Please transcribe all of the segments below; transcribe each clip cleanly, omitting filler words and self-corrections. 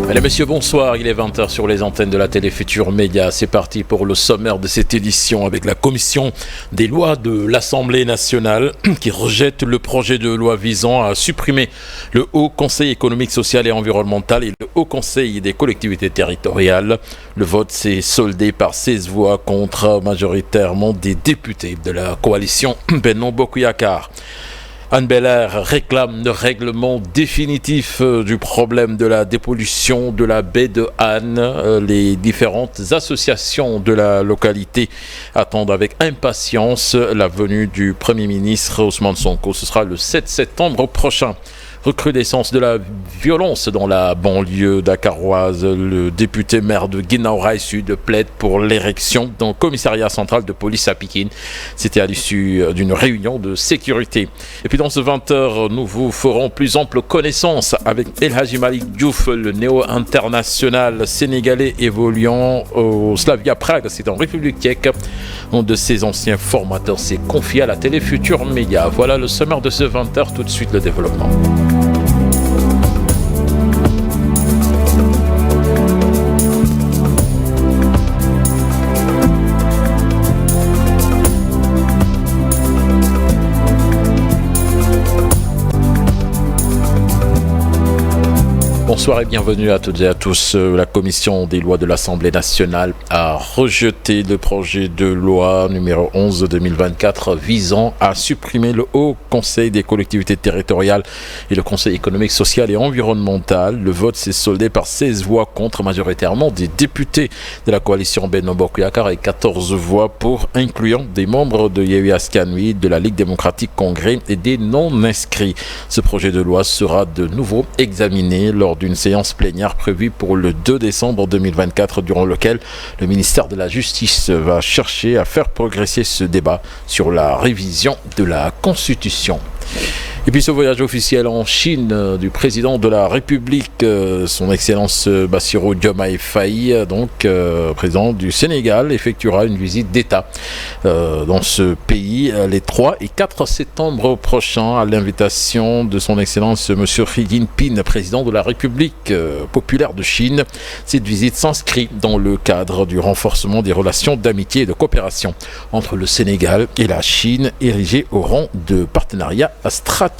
Mesdames, Messieurs, bonsoir. Il est 20h sur les antennes de la télé Futur Média. C'est parti pour le sommaire de cette édition avec la commission des lois de l'Assemblée nationale qui rejette le projet de loi visant à supprimer le Haut Conseil économique, social et environnemental et le Haut Conseil des collectivités territoriales. Le vote s'est soldé par 16 voix contre majoritairement des députés de la coalition Benno Bokk Yakaar. Anne Belair réclame le règlement définitif du problème de la dépollution de la baie de Anne. Les différentes associations de la localité attendent avec impatience la venue du Premier ministre Ousmane Sonko. Ce sera le 7 septembre prochain. Recrudescence de la violence dans la banlieue dakaroise. Le député maire de Guinaw Rail Sud plaide pour l'érection d'un commissariat central de police à Pikine. C'était à l'issue d'une réunion de sécurité. Et puis dans ce 20h, nous vous ferons plus ample connaissance avec El Hadji Malick Diouf, le néo-international sénégalais évoluant au Slavia Prague. C'est en République tchèque. Un de ses anciens formateurs s'est confié à la télé Futur Média. Voilà le sommaire de ce 20h. Tout de suite, le développement. Bonsoir et bienvenue à toutes et à tous. La commission des lois de l'Assemblée nationale a rejeté le projet de loi numéro 11/2024 visant à supprimer le Haut Conseil des collectivités territoriales et le Conseil économique, social et environnemental. Le vote s'est soldé par 16 voix contre majoritairement des députés de la coalition Benno Bokk Yakaar et 14 voix pour, incluant des membres de Yewwi Askan Wi, de la Ligue démocratique Congrès et des non-inscrits. Ce projet de loi sera de nouveau examiné lors d'une séance plénière prévue pour le 2 décembre 2024, durant lequel le ministère de la Justice va chercher à faire progresser ce débat sur la révision de la Constitution. Et puis ce voyage officiel en Chine du président de la République, son Excellence Bassirou Diomaye Faye, donc président du Sénégal, effectuera une visite d'État dans ce pays les 3 et 4 septembre prochains à l'invitation de son Excellence M. Xi Jinping, président de la République populaire de Chine. Cette visite s'inscrit dans le cadre du renforcement des relations d'amitié et de coopération entre le Sénégal et la Chine, érigée au rang de partenariat stratégique.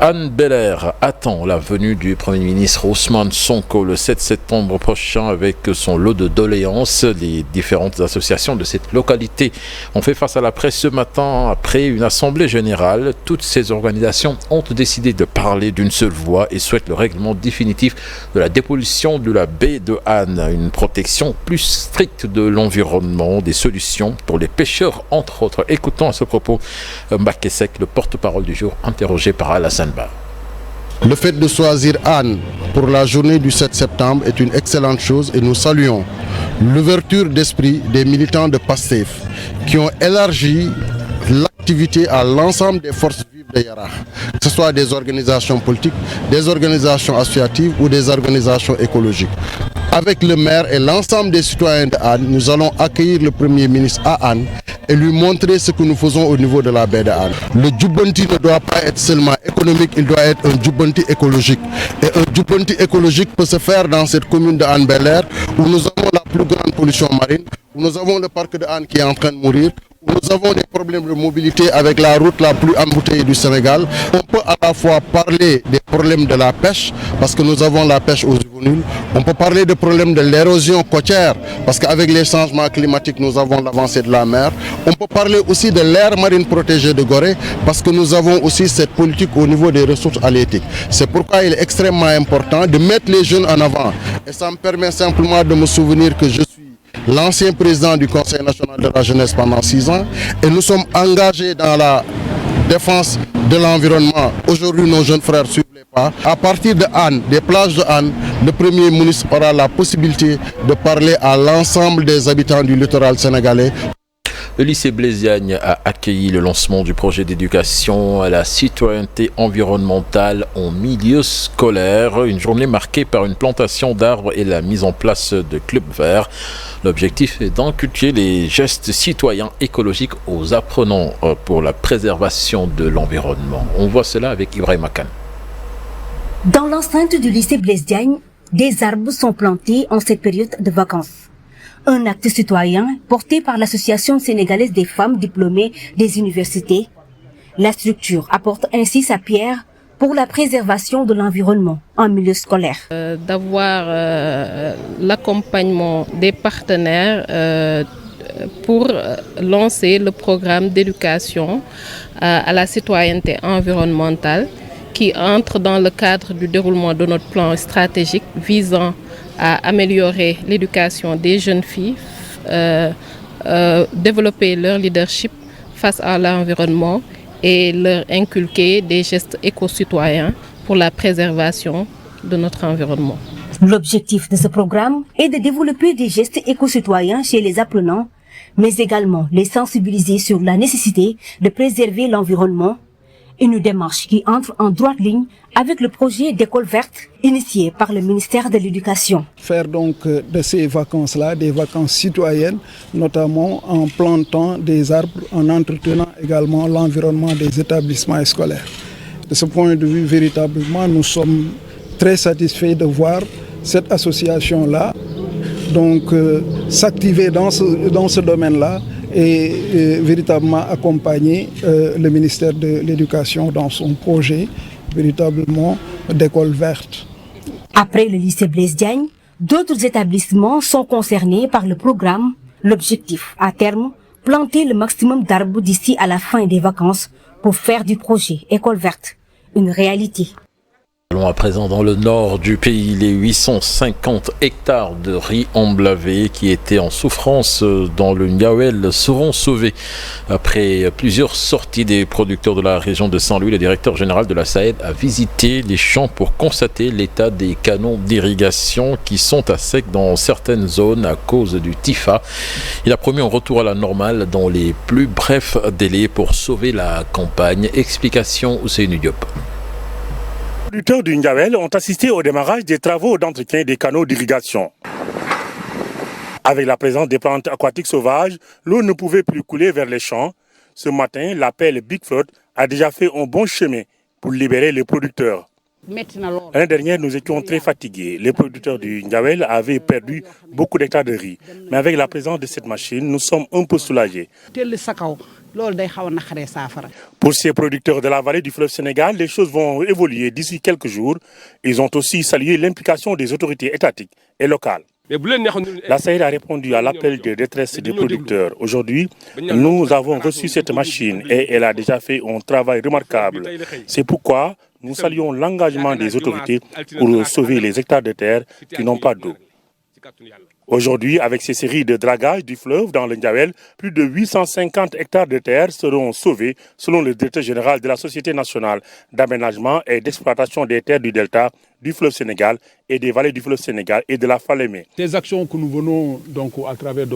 Anne Belair attend la venue du Premier ministre Ousmane Sonko le 7 septembre prochain avec son lot de doléances. Les différentes associations de cette localité ont fait face à la presse ce matin après une assemblée générale. Toutes ces organisations ont décidé de parler d'une seule voix et souhaitent le règlement définitif de la dépollution de la baie de Anne, une protection plus stricte de l'environnement, des solutions pour les pêcheurs entre autres. Écoutons à ce propos Mbacké Seck, le porte-parole du jour, interrogé par Alassane. Le fait de choisir Anne pour la journée du 7 septembre est une excellente chose et nous saluons l'ouverture d'esprit des militants de PASTEF qui ont élargi l'activité à l'ensemble des forces vives de Yara, que ce soit des organisations politiques, des organisations associatives ou des organisations écologiques. Avec le maire et l'ensemble des citoyens de Anne, nous allons accueillir le Premier ministre à Anne et lui montrer ce que nous faisons au niveau de la baie de Anne. Le Djubanti ne doit pas être seulement économique, il doit être un Djubanti écologique. Et un Djubanti écologique peut se faire dans cette commune de Anne Belair où nous avons la plus grande pollution marine, où nous avons le parc de Anne qui est en train de mourir, où nous avons des problèmes de mobilité avec la route la plus embouteillée du Sénégal. On peut à la fois parler des problèmes de la pêche, parce que nous avons la pêche aux juvéniles. On peut parler des problèmes de l'érosion côtière, parce qu'avec les changements climatiques, nous avons l'avancée de la mer. On peut parler aussi de l'aire marine protégée de Gorée, parce que nous avons aussi cette politique au niveau des ressources halieutiques. C'est pourquoi il est extrêmement important de mettre les jeunes en avant. Et ça me permet simplement de me souvenir que je suis l'ancien président du Conseil national de la jeunesse pendant 6 ans et nous sommes engagés dans la défense de l'environnement. Aujourd'hui, nos jeunes frères suivent les pas. À partir de Anne, des plages de Anne, le Premier ministre aura la possibilité de parler à l'ensemble des habitants du littoral sénégalais. Le lycée Blaise Diagne a accueilli le lancement du projet d'éducation à la citoyenneté environnementale en milieu scolaire. Une journée marquée par une plantation d'arbres et la mise en place de clubs verts. L'objectif est d'inculquer les gestes citoyens écologiques aux apprenants pour la préservation de l'environnement. On voit cela avec Ibrahima Kane. Dans l'enceinte du lycée Blaise Diagne, des arbres sont plantés en cette période de vacances. Un acte citoyen porté par l'Association sénégalaise des femmes diplômées des universités. La structure apporte ainsi sa pierre pour la préservation de l'environnement en milieu scolaire. D'avoir l'accompagnement des partenaires pour lancer le programme d'éducation à la citoyenneté environnementale qui entre dans le cadre du déroulement de notre plan stratégique visant à améliorer l'éducation des jeunes filles, développer leur leadership face à l'environnement et leur inculquer des gestes éco-citoyens pour la préservation de notre environnement. L'objectif de ce programme est de développer des gestes éco-citoyens chez les apprenants, mais également les sensibiliser sur la nécessité de préserver l'environnement. Une démarche qui entre en droite ligne avec le projet d'école verte initié par le ministère de l'Éducation. Faire donc de ces vacances-là des vacances citoyennes, notamment en plantant des arbres, en entretenant également l'environnement des établissements scolaires. De ce point de vue, véritablement, nous sommes très satisfaits de voir cette association-là donc s'activer dans ce domaine-là et véritablement accompagner le ministère de l'Éducation dans son projet véritablement d'école verte. Après le lycée Blaise Diagne, d'autres établissements sont concernés par le programme. L'objectif, à terme, planter le maximum d'arbres d'ici à la fin des vacances pour faire du projet École verte une réalité. Allons à présent dans le nord du pays. Les 850 hectares de riz emblavé qui étaient en souffrance dans le Niawel seront sauvés. Après plusieurs sorties des producteurs de la région de Saint-Louis, le directeur général de la SAED a visité les champs pour constater l'état des canaux d'irrigation qui sont à sec dans certaines zones à cause du Tifa. Il a promis un retour à la normale dans les plus brefs délais pour sauver la campagne. Explication Ousseynou Diop. Les producteurs du Niawel ont assisté au démarrage des travaux d'entretien des canaux d'irrigation. Avec la présence des plantes aquatiques sauvages, l'eau ne pouvait plus couler vers les champs. Ce matin, la pelle Big Float a déjà fait un bon chemin pour libérer les producteurs. L'année dernière, nous étions très fatigués. Les producteurs du Niawel avaient perdu beaucoup d'hectares de riz. Mais avec la présence de cette machine, nous sommes un peu soulagés. Pour ces producteurs de la vallée du fleuve Sénégal, les choses vont évoluer d'ici quelques jours. Ils ont aussi salué l'implication des autorités étatiques et locales. La SAED a répondu à l'appel de détresse des producteurs. Aujourd'hui, nous avons reçu cette machine et elle a déjà fait un travail remarquable. C'est pourquoi nous saluons l'engagement des autorités pour sauver les hectares de terre qui n'ont pas d'eau. Aujourd'hui, avec ces séries de dragage du fleuve dans le Niawel, plus de 850 hectares de terre seront sauvés selon le directeur général de la Société nationale d'aménagement et d'exploitation des terres du delta du fleuve Sénégal et des vallées du fleuve Sénégal et de la Falémé. Ces actions que nous venons donc à travers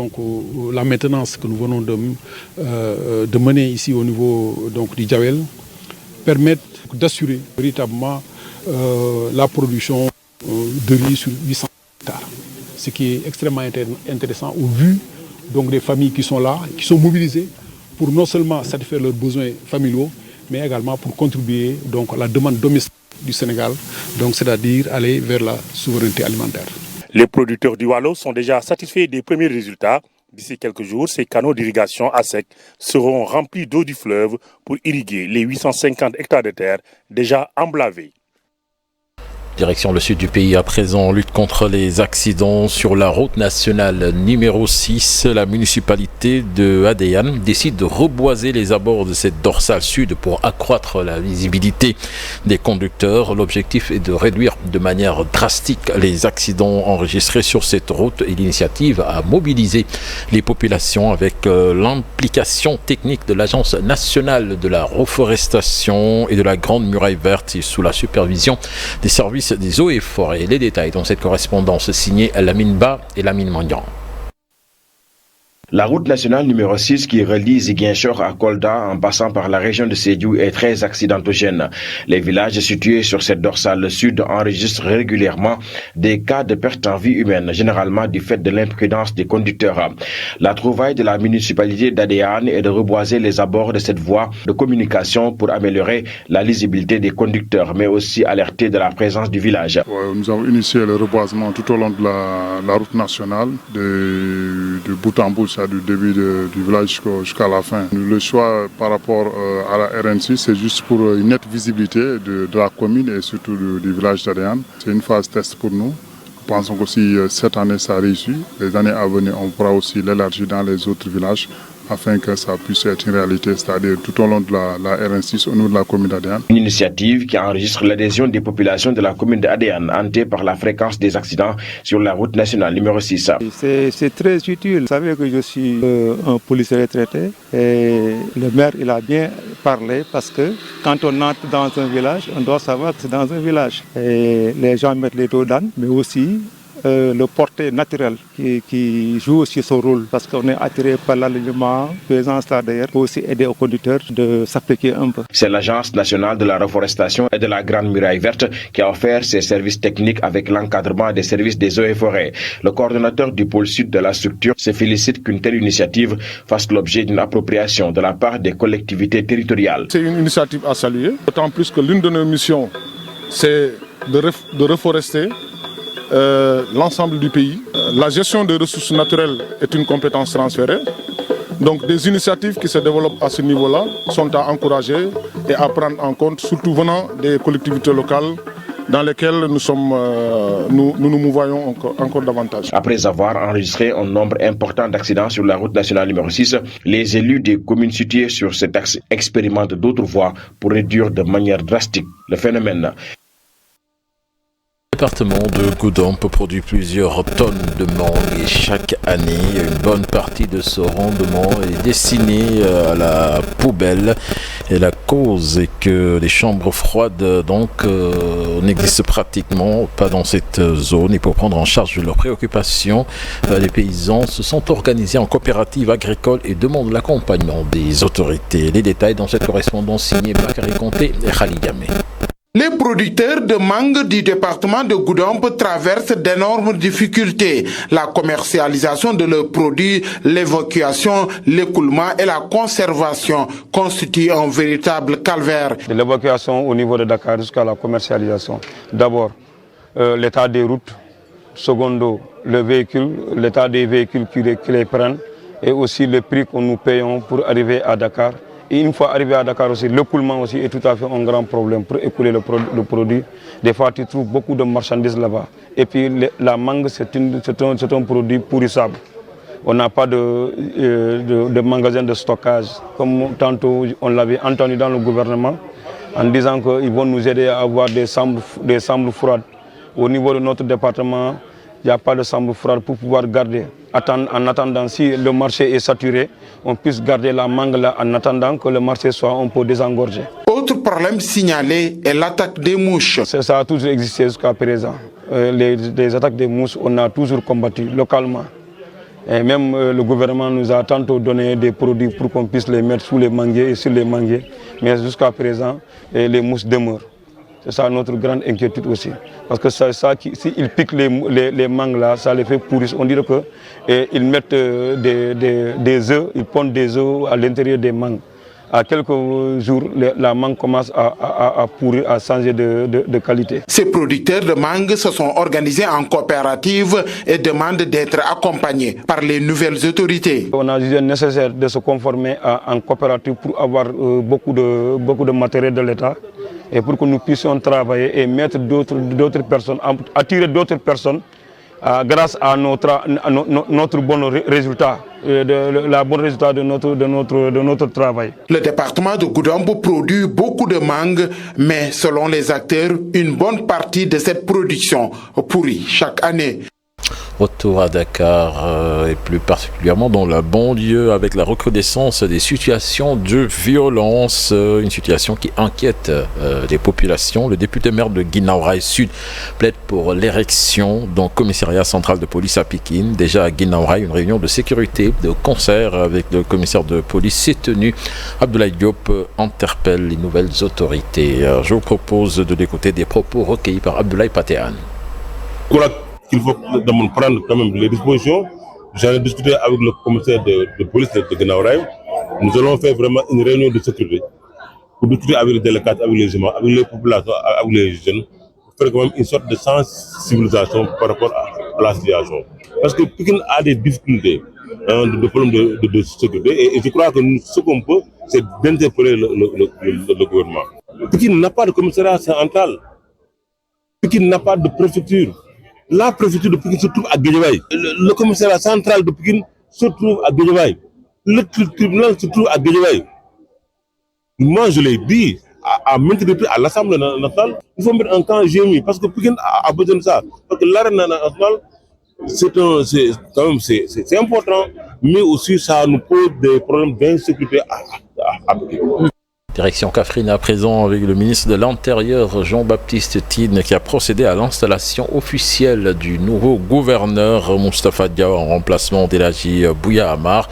la maintenance que nous venons de mener ici au niveau donc du Niawel permettent d'assurer véritablement la production de riz sur 800 hectares. Ce qui est extrêmement intéressant au vu donc, des familles qui sont là, qui sont mobilisées pour non seulement satisfaire leurs besoins familiaux, mais également pour contribuer donc, à la demande domestique du Sénégal, donc c'est-à-dire aller vers la souveraineté alimentaire. Les producteurs du Waalo sont déjà satisfaits des premiers résultats. D'ici quelques jours, ces canaux d'irrigation à sec seront remplis d'eau du fleuve pour irriguer les 850 hectares de terre déjà emblavés. Direction le sud du pays à présent, lutte contre les accidents sur la route nationale numéro 6. La municipalité de Adéane décide de reboiser les abords de cette dorsale sud pour accroître la visibilité des conducteurs. L'objectif est de réduire de manière drastique les accidents enregistrés sur cette route et l'initiative a mobilisé les populations avec l'implication technique de l'Agence nationale de la reforestation et de la Grande Muraille Verte et sous la supervision des services des eaux et forêts. Les détails dans cette correspondance signée Lamine Ba et Lamine Mandian. La route nationale numéro 6 qui relie Ziguinchor à Kolda en passant par la région de Sédhiou est très accidentogène. Les villages situés sur cette dorsale sud enregistrent régulièrement des cas de perte en vie humaine, généralement du fait de l'imprudence des conducteurs. La trouvaille de la municipalité d'Adéane est de reboiser les abords de cette voie de communication pour améliorer la lisibilité des conducteurs, mais aussi alerter de la présence du village. Nous avons initié le reboisement tout au long de la route nationale, du bout en bout, du début du village jusqu'à la fin. Le choix par rapport à la RN6, c'est juste pour une nette visibilité de la commune et surtout du village d'Adéane. C'est une phase test pour nous. Nous pensons qu'aussi cette année ça a réussi. Les années à venir, on pourra aussi l'élargir dans les autres villages afin que ça puisse être une réalité, c'est-à-dire tout au long de la RN6 au niveau de la commune d'Adéane. Une initiative qui enregistre l'adhésion des populations de la commune d'Adéane, hantée par la fréquence des accidents sur la route nationale numéro 6. C'est très utile. Vous savez que je suis un policier retraité et le maire il a bien parlé parce que quand on entre dans un village, on doit savoir que c'est dans un village. Et les gens mettent les dos d'âne, mais aussi le porté naturel qui joue aussi son rôle parce qu'on est attiré par l'alignement, présence là d'ailleurs, pour aussi aider aux conducteurs de s'appliquer un peu. C'est l'Agence nationale de la reforestation et de la Grande Muraille Verte qui a offert ses services techniques avec l'encadrement des services des eaux et forêts. Le coordonnateur du pôle sud de la structure se félicite qu'une telle initiative fasse l'objet d'une appropriation de la part des collectivités territoriales. C'est une initiative à saluer, d'autant plus que l'une de nos missions, c'est de reforester l'ensemble du pays. La gestion des ressources naturelles est une compétence transférée. Donc des initiatives qui se développent à ce niveau-là sont à encourager et à prendre en compte, surtout venant des collectivités locales dans lesquelles nous nous voyons encore davantage. Après avoir enregistré un nombre important d'accidents sur la route nationale numéro 6, les élus des communes situées sur cet axe expérimentent d'autres voies pour réduire de manière drastique le phénomène. Le département de Goudomp produit plusieurs tonnes de mangue et chaque année, une bonne partie de ce rendement est destinée à la poubelle. Et la cause est que les chambres froides n'existent pratiquement pas dans cette zone. Et pour prendre en charge leurs préoccupations, les paysans se sont organisés en coopérative agricole et demandent l'accompagnement des autorités. Les détails dans cette correspondance signée Bakary Conté et Khali Gamé. Les producteurs de mangue du département de Goudomp traversent d'énormes difficultés. La commercialisation de leurs produits, l'évacuation, l'écoulement et la conservation constituent un véritable calvaire. De l'évacuation au niveau de Dakar jusqu'à la commercialisation. D'abord, l'état des routes. Secondo, l'état des véhicules qui les prennent et aussi le prix que nous payons pour arriver à Dakar. Et une fois arrivé à Dakar aussi, l'écoulement aussi est tout à fait un grand problème pour écouler le produit. Des fois, tu trouves beaucoup de marchandises là-bas. Et puis, la mangue, c'est un produit pourrissable. On n'a pas de magasin de stockage. Comme tantôt, on l'avait entendu dans le gouvernement, en disant qu'ils vont nous aider à avoir des chambres froides. Au niveau de notre département, il n'y a pas de chambre froide pour pouvoir garder. En attendant, si le marché est saturé, on puisse garder la mangue là en attendant que le marché soit un peu désengorgé. Autre problème signalé est l'attaque des mouches. Ça a toujours existé jusqu'à présent. Les attaques des mouches, on a toujours combattu localement. Et même le gouvernement nous a tantôt donné des produits pour qu'on puisse les mettre sous les manguiers et sur les manguiers. Mais jusqu'à présent, les mouches demeurent. C'est ça notre grande inquiétude aussi. Parce que s'ils piquent les mangues là, ça les fait pourrir. On dirait qu'ils mettent des œufs, ils pondent des œufs à l'intérieur des mangues. À quelques jours, la mangue commence à pourrir, à changer de qualité. Ces producteurs de mangue se sont organisés en coopérative et demandent d'être accompagnés par les nouvelles autorités. On a jugé nécessaire de se conformer en coopérative pour avoir beaucoup de matériel de l'État et pour que nous puissions travailler et mettre d'autres personnes, attirer d'autres personnes grâce à notre bon résultat, la bon résultat de notre travail. Le département de Goudomp produit beaucoup de mangue, mais selon les acteurs, une bonne partie de cette production pourrit chaque année. Retour à Dakar et plus particulièrement dans la banlieue avec la recrudescence des situations de violence, une situation qui inquiète les populations. Le député maire de Guinaw Rail Sud plaide pour l'érection d'un commissariat central de police à Pikine. Déjà à Guinaw Rail, une réunion de sécurité de concert avec le commissaire de police s'est tenue. Abdoulaye Diop interpelle les nouvelles autorités. Je vous propose de l'écouter des propos recueillis par Abdoulaye Patéane. Il faut prendre quand même les dispositions. J'en ai discuté avec le commissaire de police de Guinaw Rail. Nous allons faire vraiment une réunion de sécurité pour discuter avec les délégués, avec les gens, avec les populations, avec les jeunes, pour faire quand même une sorte de sensibilisation par rapport à la situation. Parce que Pikine a des difficultés, de problèmes de sécurité, et je crois que ce qu'on peut, c'est d'interpeller le gouvernement. Pikine n'a pas de commissariat central. Pikine n'a pas de préfecture. La préfecture de Pikine se trouve à Guédiawaye. Le commissariat central de Pikine se trouve à Guédiawaye. Le tribunal se trouve à Guédiawaye. Moi, je l'ai dit à maintes reprises à l'Assemblée nationale, il faut mettre un camp GMI parce que Pikine a besoin de ça. Parce que l'arène nationale, c'est important, mais aussi ça nous pose des problèmes d'insécurité à Pikine. Direction Kaffrine à présent avec le ministre de l'Intérieur Jean-Baptiste Tine qui a procédé à l'installation officielle du nouveau gouverneur Moustapha Diaw en remplacement d'Elhaji Bouya Amar.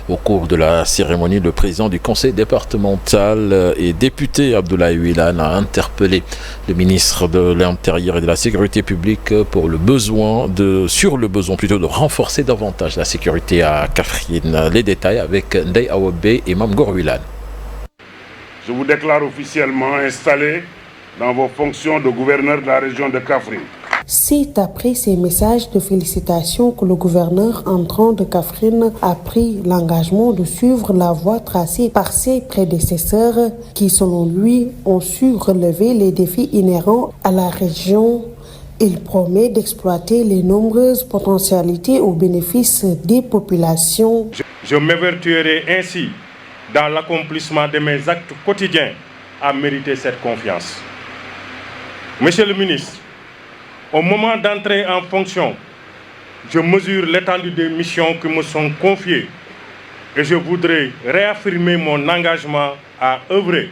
Au cours de la cérémonie, le président du conseil départemental et député Abdoulaye Wilane a interpellé le ministre de l'Intérieur et de la Sécurité publique sur le besoin de renforcer davantage la sécurité à Kaffrine. Les détails avec Ndeye Awobe et Mame Gor Wilane. Je vous déclare officiellement installé dans vos fonctions de gouverneur de la région de Kaffrine. C'est après ces messages de félicitations que le gouverneur entrant de Kaffrine a pris l'engagement de suivre la voie tracée par ses prédécesseurs qui, selon lui, ont su relever les défis inhérents à la région. Il promet d'exploiter les nombreuses potentialités au bénéfice des populations. Je m'évertuerai ainsi dans l'accomplissement de mes actes quotidiens à mériter cette confiance. Monsieur le ministre, au moment d'entrer en fonction, je mesure l'étendue des missions qui me sont confiées et je voudrais réaffirmer mon engagement à œuvrer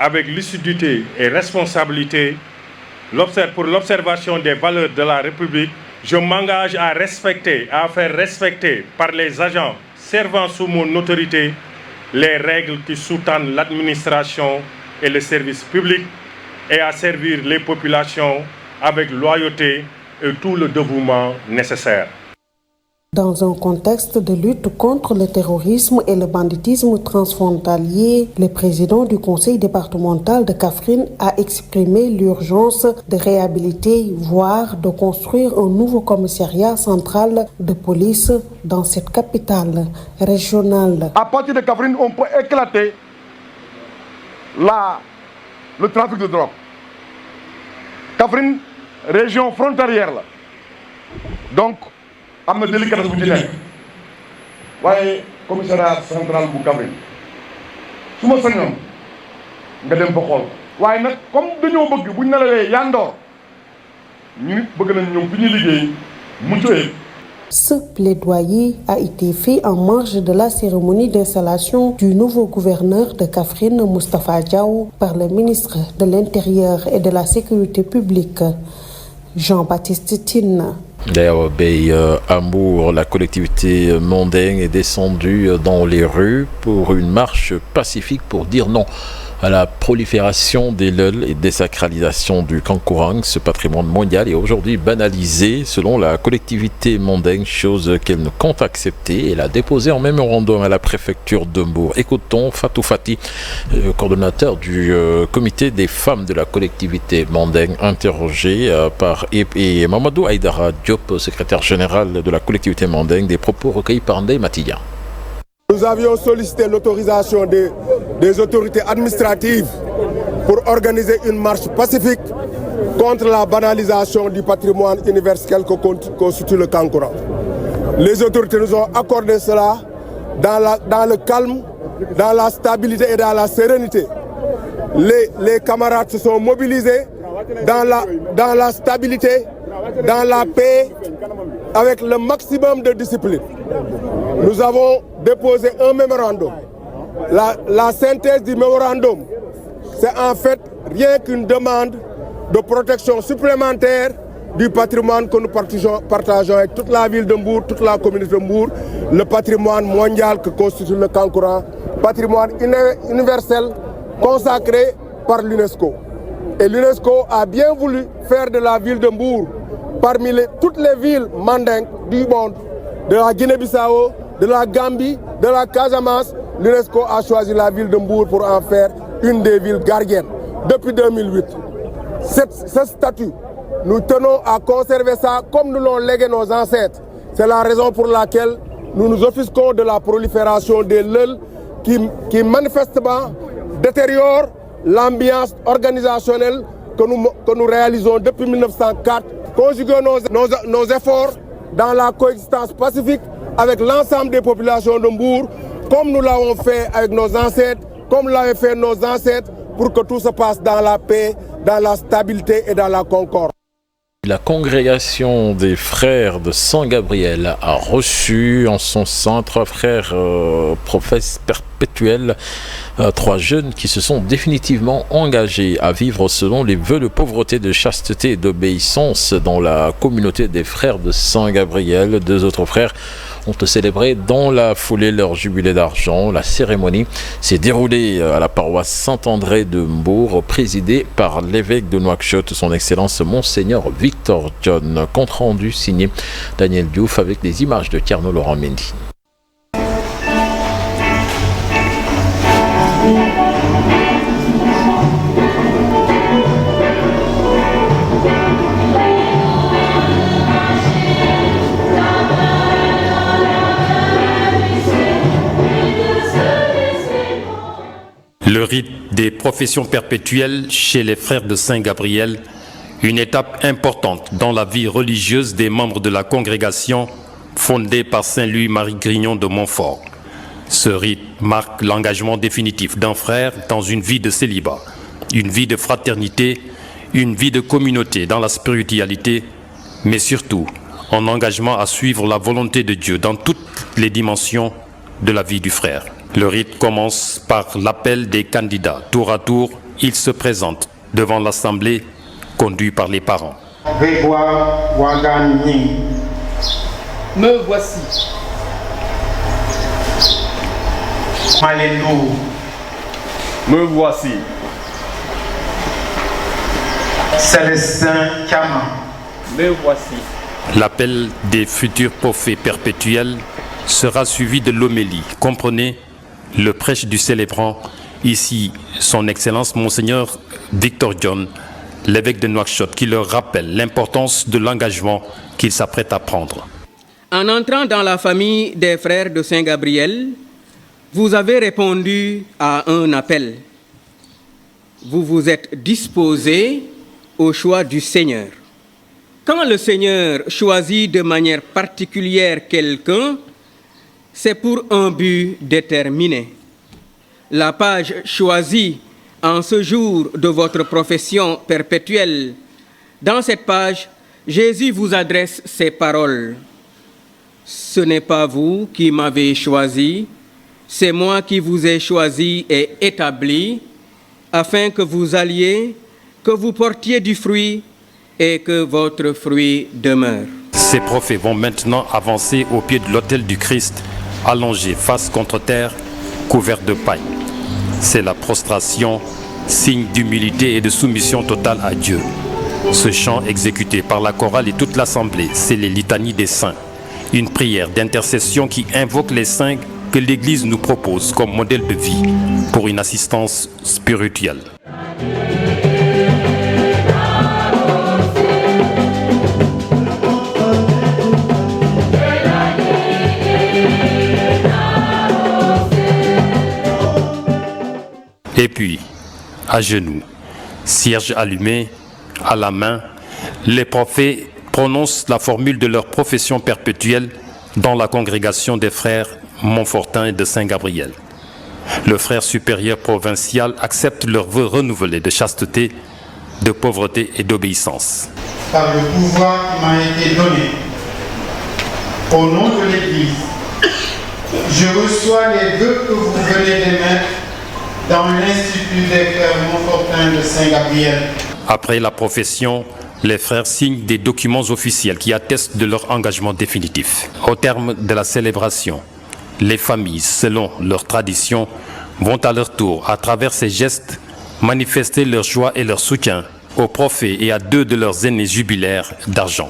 avec lucidité et responsabilité pour l'observation des valeurs de la République. Je m'engage à faire respecter par les agents servant sous mon autorité les règles qui sous-tendent l'administration et le service public et à servir les populations avec loyauté et tout le dévouement nécessaire. Dans un contexte de lutte contre le terrorisme et le banditisme transfrontalier, le président du conseil départemental de Kaffrine a exprimé l'urgence de réhabiliter, voire de construire un nouveau commissariat central de police dans cette capitale régionale. À partir de Kaffrine, on peut éclater le trafic de drogue. Kaffrine, région frontalière là. Donc, am na délicatesse bu ci nekk waaye commissariat central bu Kaffrine su ma sañoon nga dem fa xool waaye nag comme dañoo bëgg buñ nelawee yandoor ñu nit bëgg nañ ñoom fi ñuy liggéey mucc ayib. Ce plaidoyer a été fait en marge de la cérémonie d'installation du nouveau gouverneur de Kaffrine, Moustapha Diaw, par le ministre de l'Intérieur et de la Sécurité publique, Jean-Baptiste Tine. D'ailleurs, à Mour, la collectivité mondaine est descendue dans les rues pour une marche pacifique pour dire non à la prolifération des LOL et désacralisation du Kankourang. Ce patrimoine mondial est aujourd'hui banalisé selon la collectivité mondaine, chose qu'elle ne compte accepter. Elle a déposé en mémorandum à la préfecture de Mour. Écoutons Fatou Fati, coordonnateur du comité des femmes de la collectivité mondaine, interrogé par et Mamadou Aïdara Diop, secrétaire général de la collectivité mondaine, des propos recueillis par Ndeye Matiya. Nous avions sollicité l'autorisation des autorités administratives pour organiser une marche pacifique contre la banalisation du patrimoine universel que constitue le Kankourang. Les autorités nous ont accordé cela dans le calme, dans la stabilité et dans la sérénité. Les camarades se sont mobilisés dans la stabilité, dans la paix avec le maximum de discipline. Nous avons déposé un mémorandum. La synthèse du mémorandum, c'est en fait rien qu'une demande de protection supplémentaire du patrimoine que nous partageons avec toute la ville de Mbour, toute la communauté de Mbour, le patrimoine mondial que constitue le Kankourang, patrimoine universel consacré par l'UNESCO. Et l'UNESCO a bien voulu faire de la ville de Mbour, parmi toutes les villes mandingues du monde, de la Guinée-Bissau, de la Gambie, de la Casamance, l'UNESCO a choisi la ville de Mbour pour en faire une des villes gardiennes depuis 2008. Ce statut, nous tenons à conserver ça comme nous l'ont légué nos ancêtres. C'est la raison pour laquelle nous nous offusquons de la prolifération des LEL qui manifestement détériore l'ambiance organisationnelle que nous réalisons depuis 1904. Conjuguons nos efforts dans la coexistence pacifique avec l'ensemble des populations de Mbour, comme nous l'avons fait avec nos ancêtres, comme l'avaient fait nos ancêtres, pour que tout se passe dans la paix, dans la stabilité et dans la concorde. La congrégation des frères de Saint-Gabriel a reçu en son sein 3 frères professes perpétuels, 3 jeunes qui se sont définitivement engagés à vivre selon les vœux de pauvreté, de chasteté et d'obéissance dans la communauté des frères de Saint-Gabriel. 2 autres frères ont célébré dans la foulée leur jubilé d'argent. La cérémonie s'est déroulée à la paroisse Saint-André de Mbour, présidée par l'évêque de Nouakchott, son excellence Monseigneur Victor John. Compte rendu signé Daniel Diouf avec les images de Tierno Laurent Mendy. Le rite des professions perpétuelles chez les frères de Saint-Gabriel, une étape importante dans la vie religieuse des membres de la congrégation fondée par Saint-Louis-Marie Grignon de Montfort. Ce rite marque l'engagement définitif d'un frère dans une vie de célibat, une vie de fraternité, une vie de communauté dans la spiritualité, mais surtout un engagement à suivre la volonté de Dieu dans toutes les dimensions de la vie du frère. Le rite commence par l'appel des candidats. Tour à tour, ils se présentent devant l'assemblée conduite par les parents. Grégoire Ouagani. Me voici. Malelou. Me voici. Célestin Kama. Me voici. L'appel des futurs prophètes perpétuels sera suivi de l'homélie. Comprenez le prêche du célébrant, ici son Excellence Monseigneur Victor John, l'évêque de Nouakchott, qui leur rappelle l'importance de l'engagement qu'il s'apprête à prendre. En entrant dans la famille des frères de Saint-Gabriel, vous avez répondu à un appel. Vous vous êtes disposé au choix du Seigneur. Quand le Seigneur choisit de manière particulière quelqu'un, c'est pour un but déterminé. La page choisie en ce jour de votre profession perpétuelle, dans cette page, Jésus vous adresse ces paroles. Ce n'est pas vous qui m'avez choisi, c'est moi qui vous ai choisi et établi, afin que vous alliez, que vous portiez du fruit et que votre fruit demeure. Ces prophètes vont maintenant avancer au pied de l'autel du Christ, allongé face contre terre, couvert de paille. C'est la prostration, signe d'humilité et de soumission totale à Dieu. Ce chant exécuté par la chorale et toute l'assemblée, c'est les litanies des saints. Une prière d'intercession qui invoque les saints que l'Église nous propose comme modèle de vie pour une assistance spirituelle. Et puis, à genoux, cierge allumé, à la main, les prophètes prononcent la formule de leur profession perpétuelle dans la congrégation des frères Montfortins et de Saint-Gabriel. Le frère supérieur provincial accepte leurs vœux renouvelés de chasteté, de pauvreté et d'obéissance. Par le pouvoir qui m'a été donné, Au nom de l'Église, je reçois les vœux que vous venez d'émettre dans l'Institut des Frères Montfortins de Saint-Gabriel. Après la profession, les frères signent des documents officiels qui attestent de leur engagement définitif. Au terme de la célébration, les familles, selon leur tradition, vont à leur tour, à travers ces gestes, manifester leur joie et leur soutien aux profs et à 2 de leurs aînés jubilaires d'argent.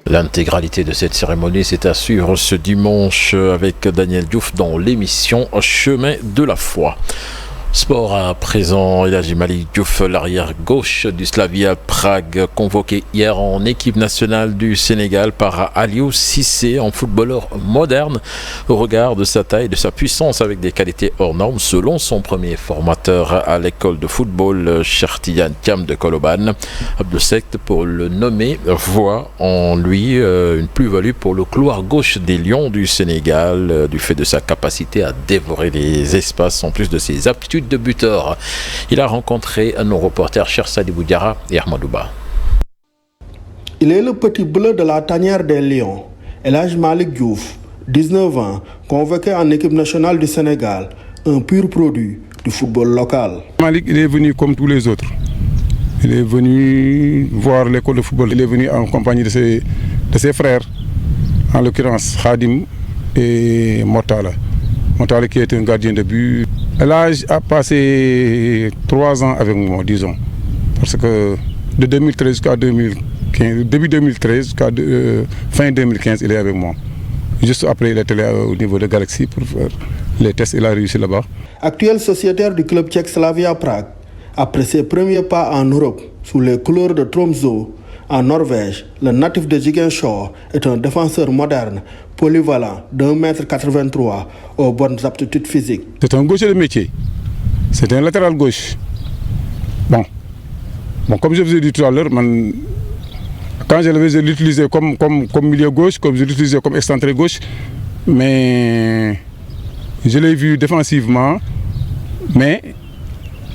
L'intégralité de cette cérémonie, c'est à suivre ce dimanche avec Daniel Diouf dans l'émission Chemin de la foi. Sport à présent, El Hadji Malick Diouf, l'arrière gauche du Slavia Prague, convoqué hier en équipe nationale du Sénégal par Aliou Cissé, en footballeur moderne au regard de sa taille et de sa puissance avec des qualités hors normes selon son premier formateur à l'école de football Cheikh Tidiane Thiam de Colobane. Abdou Sect, pour le nommer, voit en lui une plus-value pour le couloir gauche des Lions du Sénégal du fait de sa capacité à dévorer les espaces en plus de ses aptitudes de buteur. Il a rencontré nos reporters Cheikh Sadibou Diarra et Ahmadouba. Il est le petit bleu de la tanière des Lions. El Hadji Malick Diouf, 19 ans, convoqué en équipe nationale du Sénégal, un pur produit du football local. Malick, il est venu comme tous les autres. Il est venu voir l'école de football. Il est venu en compagnie de ses frères, en l'occurrence Khadim et Mortala. Mortala qui est un gardien de but. El Hadji a passé 3 ans avec moi, disons. Parce que de 2013 jusqu'à 2015, début 2013 jusqu'à fin 2015, il est avec moi. Juste après, il était là au niveau de Galaxy pour faire les tests. Il a réussi là-bas. Actuel sociétaire du club tchèque Slavia Prague, après ses premiers pas en Europe, sous les couleurs de Tromsø, en Norvège, le natif de Ziguinchor est un défenseur moderne, polyvalent, d'1,83 m, aux bonnes aptitudes physiques. C'est un gaucher de métier. C'est un latéral gauche. Bon, comme je vous ai dit tout à l'heure, quand je l'avais utilisé comme milieu gauche, comme je l'utilisais comme excentré gauche, mais je l'ai vu défensivement, mais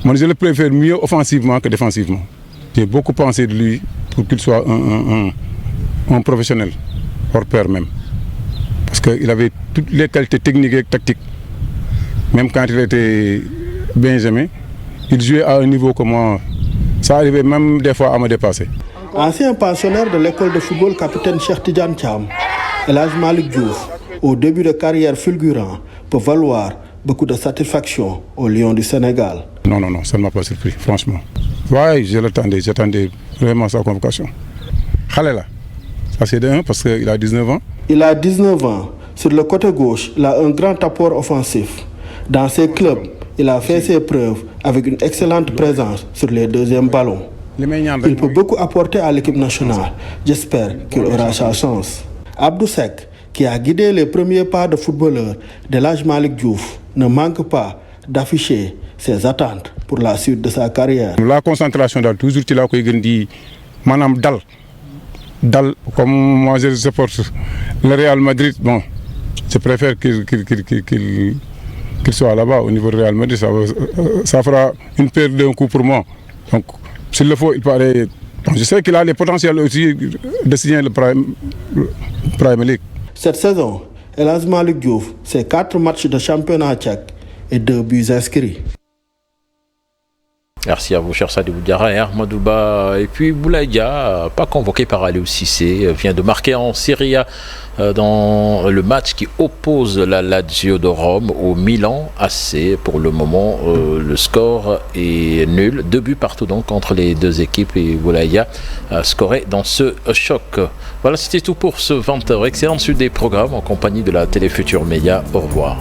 moi je le préfère mieux offensivement que défensivement. J'ai beaucoup pensé de lui pour qu'il soit un professionnel, hors pair même. Parce qu'il avait toutes les qualités techniques et tactiques. Même quand il était benjamin, il jouait à un niveau que moi, ça arrivait même des fois à me dépasser. Ancien pensionnaire de l'école de football capitaine Cheikh Tidiane Thiam, El Hadji Malick Diouf, au début de carrière fulgurant, peut valoir beaucoup de satisfaction aux Lions du Sénégal. Non, ça ne m'a pas surpris, franchement. Oui, j'attendais vraiment sa convocation. Khalela, ça c'est de 1 parce qu'il a 19 ans. Il a 19 ans. Sur le côté gauche, il a un grand apport offensif. Dans ses clubs, il a fait ses preuves avec une excellente présence sur les deuxièmes ballons. Il peut beaucoup apporter à l'équipe nationale. J'espère qu'il aura sa chance. Abdou Sek, qui a guidé les premiers pas de footballeur d'El Hadji Malick Diouf, ne manque pas d'afficher ses attentes pour la suite de sa carrière. La concentration dans toujours tu l'as dit, Madame Dal, comme moi je supporte le Real Madrid, bon, je préfère qu'il soit là-bas au niveau du Real Madrid, ça fera une paire d'un coup pour moi. Donc, s'il le faut, il paraît. Donc, je sais qu'il a les potentiels aussi de signer le Premier League. Cette saison, El Hadji Malick Diouf, c'est 4 matchs de championnat tchèque et 2 buts inscrits. Merci à vous, cher Sadibou Diarra et Ahmadouba. Et puis Boulaïdia, pas convoqué par Aliou Cissé, vient de marquer en Serie A dans le match qui oppose la Lazio de Rome au Milan AC. Pour le moment, le score est nul. 2 buts partout donc entre les deux équipes et Boulaïdia a scoré dans ce choc. Voilà, c'était tout pour ce 20h. Excellente suite des programmes en compagnie de la Télé Futur Média. Au revoir.